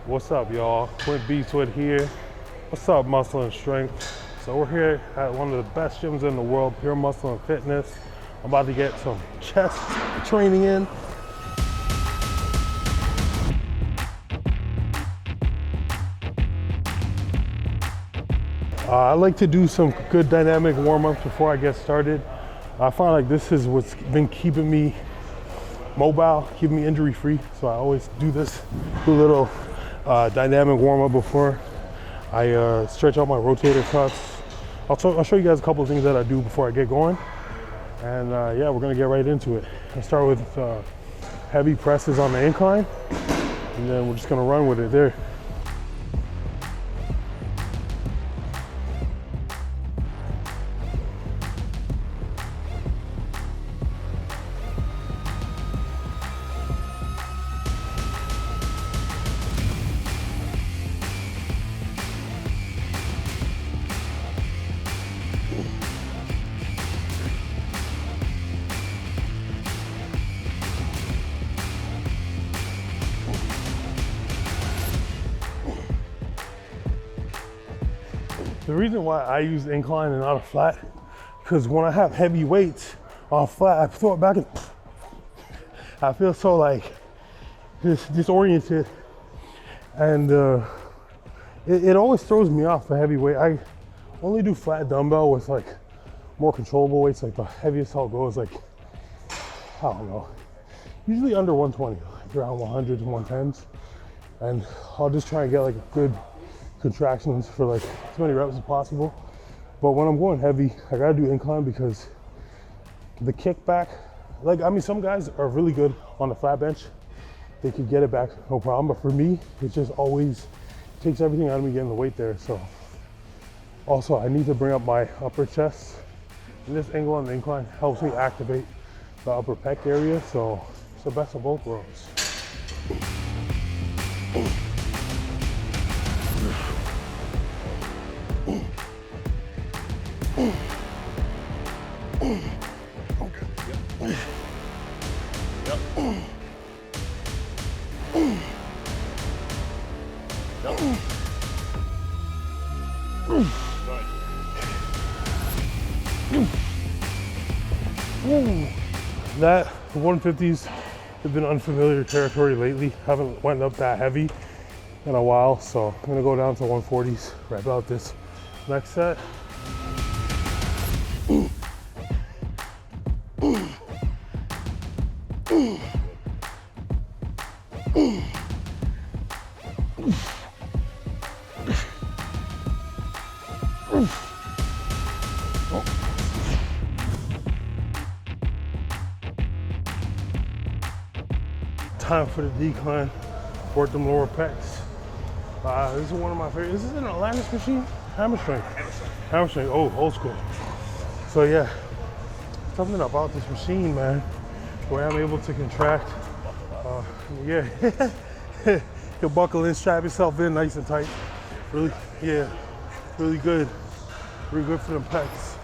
What's up, y'all? Quint Beastwood here. What's up, Muscle and Strength? So we're here at one of the best gyms in the world, Pure Muscle and Fitness. I'm about to get some chest training in. I like to do some good dynamic warm-ups before I get started. I find like this is what's been keeping me mobile, keeping me injury-free. So I always do this, do a little dynamic warm-up before I stretch out my rotator cuffs. I'll show you guys a couple of things that I do before I get going. And yeah, we're gonna get right into it. I'll start with heavy presses on the incline, and then we're just gonna run with it there. The reason why I use incline and not a flat, because when I have heavy weights on flat, I throw it back and I feel so like disoriented, and it always throws me off the heavy weight. I only do flat dumbbell with like more controllable weights, like the heaviest I'll go is like, I don't know, usually under 120, like around 100s and 110s, and I'll just try and get like a good contractions for like as many reps as possible. But when I'm going heavy, I gotta do incline because the kickback, like, I mean, some guys are really good on the flat bench. They could get it back, no problem. But for me, it just always takes everything out of me getting the weight there. So also I need to bring up my upper chest. And this angle on the incline helps me activate the upper pec area. So it's the best of both worlds. That 150s have been unfamiliar territory lately. Haven't went up that heavy in a while, so I'm gonna go down to 140s right about this next set. Time for the decline, work them lower pecs. This is one of my favorites. This is an Atlantis machine? Hamstring. Hamstring, oh, old school. So yeah, something about this machine, man, where I'm able to contract. Yeah, you'll buckle in, strap yourself in nice and tight. Really, yeah, really good. Really good for the pecs.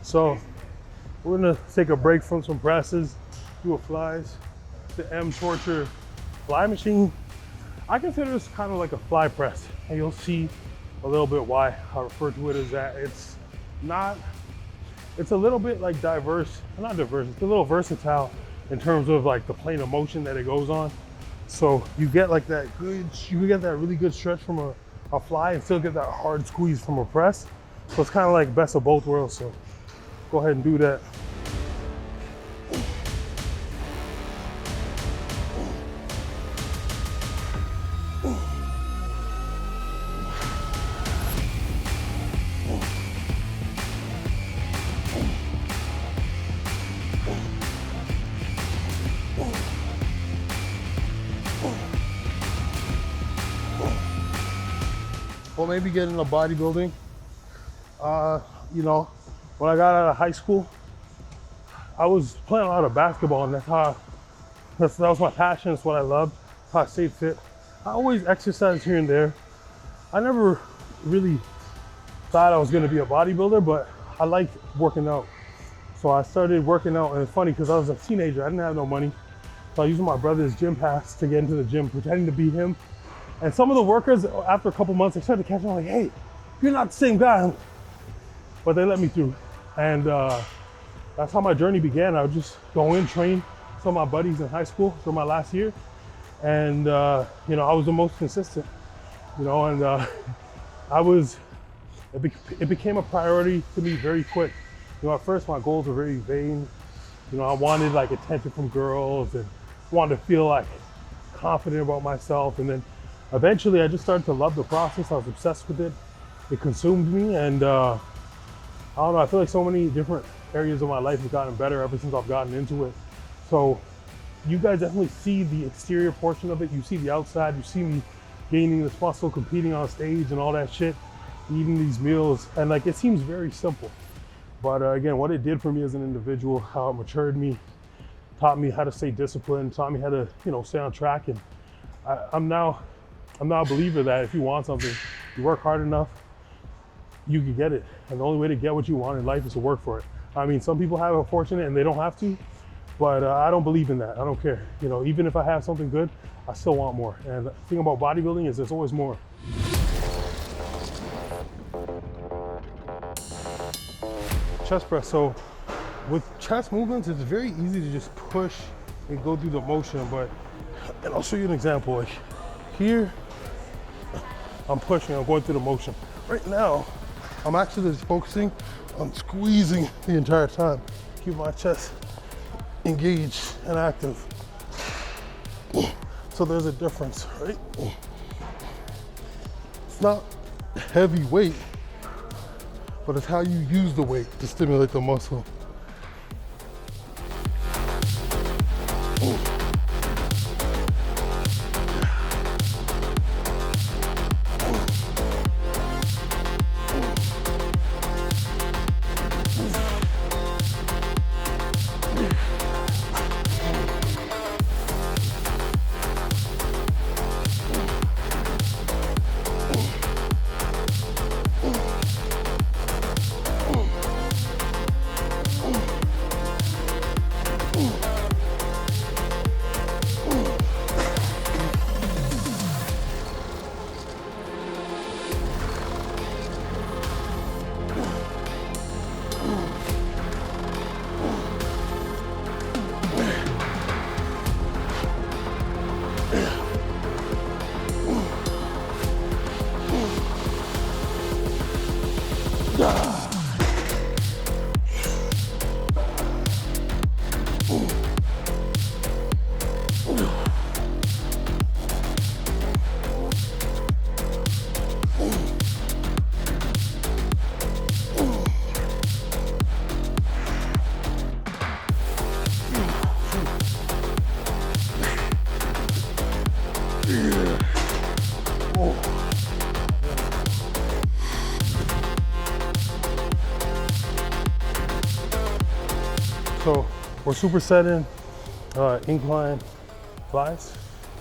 So we're gonna take a break from some presses, do a flies. The M Torture fly machine, I consider this kind of like a fly press, and you'll see a little bit why I refer to it as that. It's not it's a little bit like diverse, not diverse, it's a little versatile in terms of like the plane of motion that it goes on. So you get like that good, you get that really good stretch from a fly and still get that hard squeeze from a press. So it's kind of like best of both worlds. So go ahead and do that. Or maybe get into bodybuilding. You know, when I got out of high school, I was playing a lot of basketball, and that was my passion. That's what I loved. That's how I stayed fit. I always exercised here and there. I never really thought I was going to be a bodybuilder, but I liked working out. So I started working out, and it's funny because I was a teenager. I didn't have no money, so I used my brother's gym pass to get into the gym, pretending to be him. And some of the workers, after a couple months, they started catching on like, hey, you're not the same guy. But they let me through. And that's how my journey began. I would just go in, train some of my buddies in high school for my last year. And, you know, I was the most consistent, you know, and it became a priority to me very quick. You know, at first my goals were very vain. You know, I wanted like attention from girls and wanted to feel like confident about myself. And then eventually I just started to love the process. I was obsessed with it. It consumed me, and I don't know, I feel like so many different areas of my life have gotten better ever since I've gotten into it. So you guys definitely see the exterior portion of it. You see the outside, you see me gaining this muscle, competing on stage and all that shit, eating these meals. And like, it seems very simple. But again, what it did for me as an individual, how it matured me, taught me how to stay disciplined, taught me how to, you know, stay on track. And I'm now a believer that if you want something, you work hard enough, you can get it. And the only way to get what you want in life is to work for it. I mean, some people have a fortunate and they don't have to, but I don't believe in that. I don't care. You know, even if I have something good, I still want more. And the thing about bodybuilding is there's always more. Chest press. So with chest movements, it's very easy to just push and go through the motion. And I'll show you an example. Like here, I'm pushing, I'm going through the motion. Right now, I'm actually just focusing on squeezing the entire time. Keep my chest engaged and active. So there's a difference, right? It's not heavy weight, but it's how you use the weight to stimulate the muscle. So we're supersetting incline flies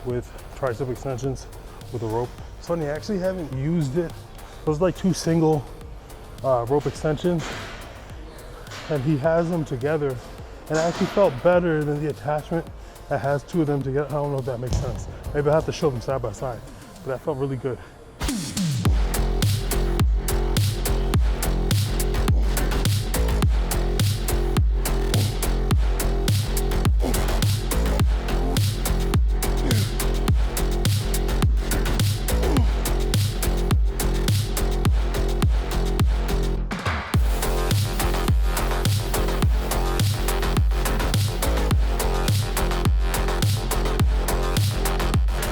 with tricep extensions with a rope. It's funny, I actually haven't used it. Those like two single rope extensions, and he has them together, and I actually felt better than the attachment that has two of them together. I don't know if that makes sense. Maybe I have to show them side by side, but that felt really good.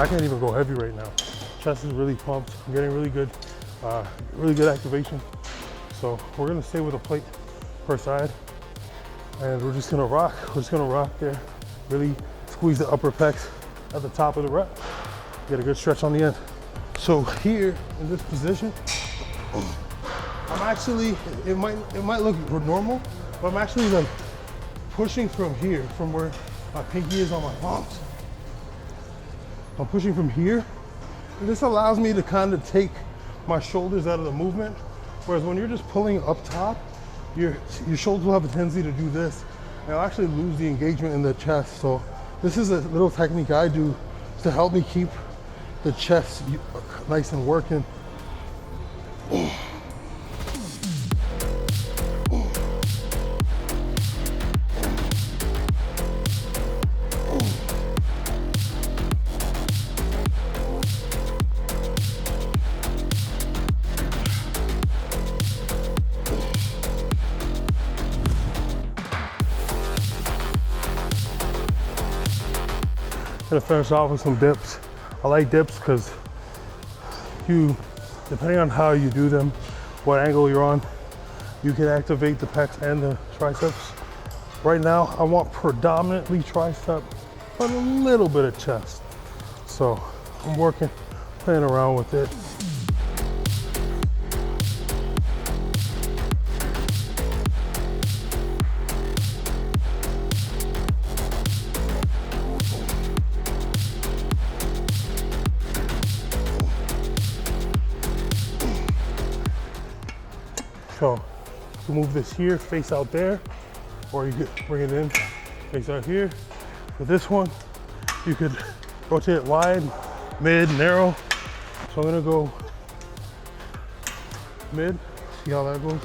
can't even go heavy right now. Chest is really pumped. I'm getting really good activation. So we're gonna stay with a plate per side, and we're just gonna rock. We're just gonna rock there. Really squeeze the upper pecs at the top of the rep. Get a good stretch on the end. So here in this position, I'm actually, it might look normal, but I'm actually like pushing from here, from where my pinky is on my palms. I'm pushing from here. And this allows me to kind of take my shoulders out of the movement. Whereas when you're just pulling up top, your shoulders will have a tendency to do this. And I'll actually lose the engagement in the chest. So this is a little technique I do to help me keep the chest nice and working. Gonna finish off with some dips. I like dips because depending on how you do them, what angle you're on, you can activate the pecs and the triceps. Right now, I want predominantly tricep, but a little bit of chest. So I'm playing around with it. So you can move this here, face out there, or you could bring it in, face out here. For this one, you could rotate it wide, mid, narrow. So I'm gonna go mid, see how that goes.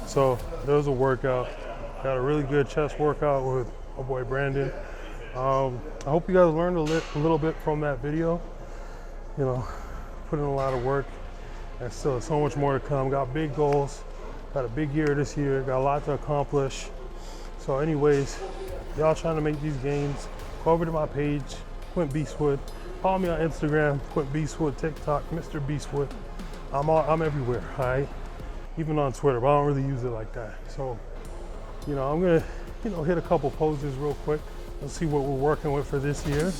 So there was a workout. Got a really good chest workout with my boy Brandon. I hope you guys learned a little bit from that video. You know, put in a lot of work, and still so much more to come. Got big goals. Got a big year this year. Got a lot to accomplish. So anyways, y'all trying to make these gains, go over to my page, Quint Beastwood. Follow me on Instagram, Quint Beastwood, TikTok, Mr. Beastwood. I'm everywhere, all right? Even on Twitter, but I don't really use it like that. So, you know, I'm gonna, hit a couple poses real quick. Let's see what we're working with for this year.